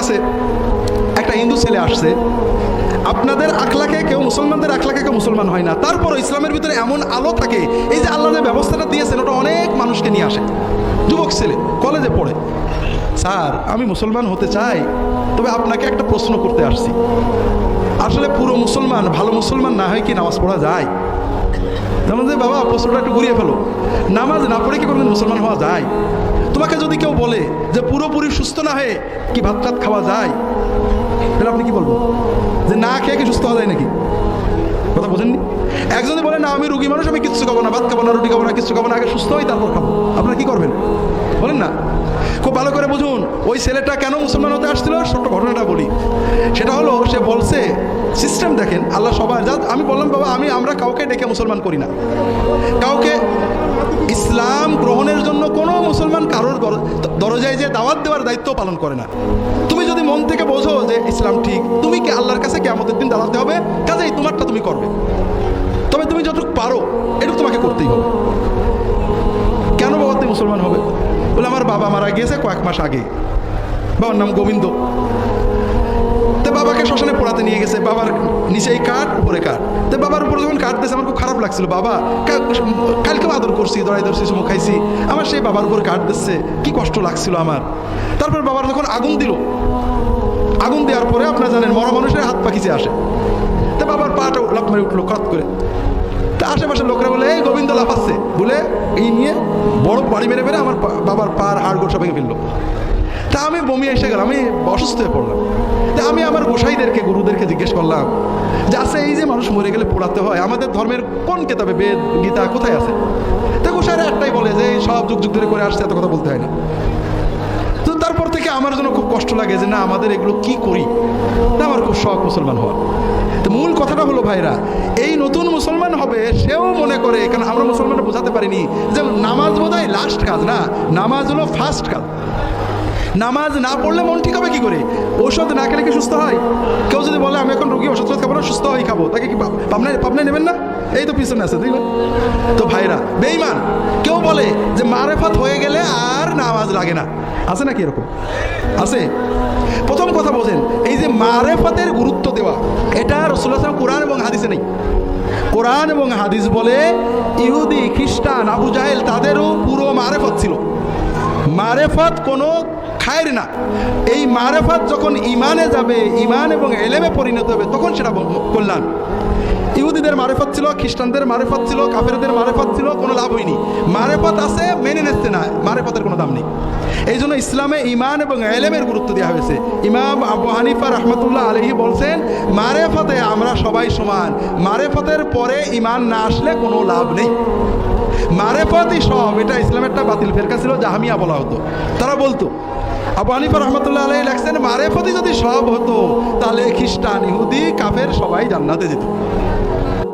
লাগছে, একটা হিন্দু ছেলে আসছে, আপনাদের আখলাকে কেউ, মুসলমানদের আখলাকে কেউ মুসলমান হয় না, তারপর ইসলামের ভিতরে এমন আলো থাকে, এই যে আল্লাহ যে ব্যবস্থাটা দিয়েছেন ওটা অনেক মানুষকে নিয়ে আসে। যুবক ছেলে কলেজে পড়ে, স্যার আমি মুসলমান হতে চাই, তবে আপনাকে একটা প্রশ্ন করতে আসছি, আসলে পুরো মুসলমান, ভালো মুসলমান না হয় কি নামাজ পড়া যায়? যেমন যে বাবা প্রশ্নটা একটু ঘুরিয়ে ফেলো, নামাজ না পড়ে কি কোনোদিন মুসলমান হওয়া যায়? তোমাকে যদি কেউ বলে যে পুরোপুরি সুস্থ না হয়ে কি ভাত টাত খাওয়া যায়, তাহলে আপনি কি বলবেন? যে না খেয়ে কি সুস্থ হওয়া যায় নাকি? কথা বোঝেননি? একজনে বলে না আমি রুগী মানুষ, আমি কিচ্ছু খাবো না, ভাত খাবো না, রুটি খাবো না, কিচ্ছু খাবো না, আগে সুস্থ হই তারপর খাবো। আপনারা কি করবেন বলেন না? খুব ভালো করে বুঝুন ওই ছেলেটা কেন মুসলমান হতে আসছিল। ছোট্ট ঘটনাটা বলি, সেটা হলো সে বলছে, সিস্টেম দেখেন আল্লাহ সবার, যা আমি বললাম বাবা আমরা কাউকে ডেকে মুসলমান করি না, কাউকে ইসলাম গ্রহণের জন্য কোনো মুসলমান কারোর দরজায় যে দাওয়াত দেওয়ার দায়িত্ব পালন করে না। তুমি যদি মন থেকে বোঝো যে ইসলাম ঠিক, তুমি কি আল্লাহর কাছে কিয়ামতের দিন দাঁড়াতে হবে, কাজেই তোমারটা তুমি করবে, তবে তুমি যতটুকু পারো এটুকু তোমাকে করতেই হবে। কেন বাবা তুমি মুসলমান হবে? বলে আমার বাবা মারা গিয়েছে কয়েক মাস আগে, বাবার নাম গোবিন্দ, তো বাবাকে শ্মশানে পোড়াতে নিয়ে গেছে, বাবার নিচেই কাঠ উপরে কাঠ, তো বাবার উপরে যখন কাঠ দিয়েছে আমার খুব খারাপ লাগছিল, বাবা কালকেও আদর করছি, দড়াই ধরছি, চুমু খাইছি, আমার সেই বাবার উপর কাঠ দিচ্ছে, কি কষ্ট লাগছিল আমার। তারপর বাবার যখন আগুন দিল, আগুন দেওয়ার পরে আপনারা জানেন মরা মানুষের হাত পা খিচে আসে, তো বাবার পাটা লাফ মারি উঠলো খট করে, তা আশেপাশের লোকরা বলে এই গোবিন্দ লাফাচ্ছে বলে এই নিয়ে বড় বাড়ি মেরে মেরে আমার বাবার পার হাড় গোড় সব ভেঙে ফেললো। তা আমি বমি এসে গেলাম, আমি অসুস্থ হয়ে পড়লাম। তা আমি আমার গোসাইদেরকে, গুরুদেরকে জিজ্ঞেস করলাম যে আচ্ছা এই যে মানুষ মরে গেলে পোড়াতে হয়, আমাদের ধর্মের কোন কেতাবে, বেদ গীতা কোথায় আছে? তো গোসাইরা একটাই বলে যে এই সব যুগ যুগ ধরে করে আসছে, এত কথা বলতে হয় না। তো তারপর থেকে আমার জন্য খুব কষ্ট লাগে যে না আমাদের এগুলো কি করি, না আমার খুব শখ মুসলমান হওয়ার। তো মূল কথাটা হলো ভাইরা, এই নতুন মুসলমান হবে সেও মনে করে, কারণ আমরা মুসলমানরা বোঝাতে পারিনি যে নামাজ বোধহয় লাস্ট কাজ না, নামাজ হলো ফার্স্ট কাজ। নামাজ না পড়লে মন ঠিক হবে কি করে? ওষুধ না খেলে কি সুস্থ হয়? কেউ যদি বলে আমি এখন রোগী, ওষুধ খাবো না, সুস্থ হয়ে খাবো, তাকে কি পাবনায় নেবেন না? এই তো পিছনে আছে, দেখবেন তো ভাইরা। বেঈমান কেউ বলে যে মারেফাত হয়ে গেলে আর নামাজ লাগে না, আছে নাকি এরকম? আছে। প্রথম কথা বোঝেন, এই যে মারেফাতের গুরুত্ব দেওয়া, এটা রাসূলুল্লাহ সাল্লাল্লাহু আলাইহি ওয়াসাল্লাম কোরআন এবং হাদিসে নেই। কোরআন এবং হাদিস বলে ইহুদি, খ্রিস্টান, আবু জাহেল তাদেরও পুরো মারেফত ছিল। মারেফত কোনো খায়ের না, এই মারেফত যখন ইমানে যাবে, ইমান এবং এলেমে পরিণত হবে, তখন সেটা কল্যাণ। ইহুদিদের মারেফত ছিল, খ্রিস্টানদের মারেফত ছিল, কাফেরদের মারেফত ছিল, কোনো লাভ হয়নি। মারেফত আছে মেনে নিচ্ছে না, মারেফতের কোনো দাম নেই। এই জন্য ইসলামে ইমান এবং এলেমের গুরুত্ব দেওয়া হয়েছে। ইমাম আবু হানিফা রাহমাতুল্লাহ আলাইহি বলছেন মারেফতে আমরা সবাই সমান, মারেফতের পরে ইমান না আসলে কোনো লাভ নেই। মারেফতই সব, এটা ইসলামের একটা বাতিল ফেরকা ছিল, জাহামিয়া বলা হতো। তারা বলতো, আবু হানিফা রাহমাতুল্লাহ আলাইহি লেখছেন মারেফতই যদি সব হতো তাহলে খ্রিস্টান, ইহুদি, কাফের সবাই জান্নাতে যেত।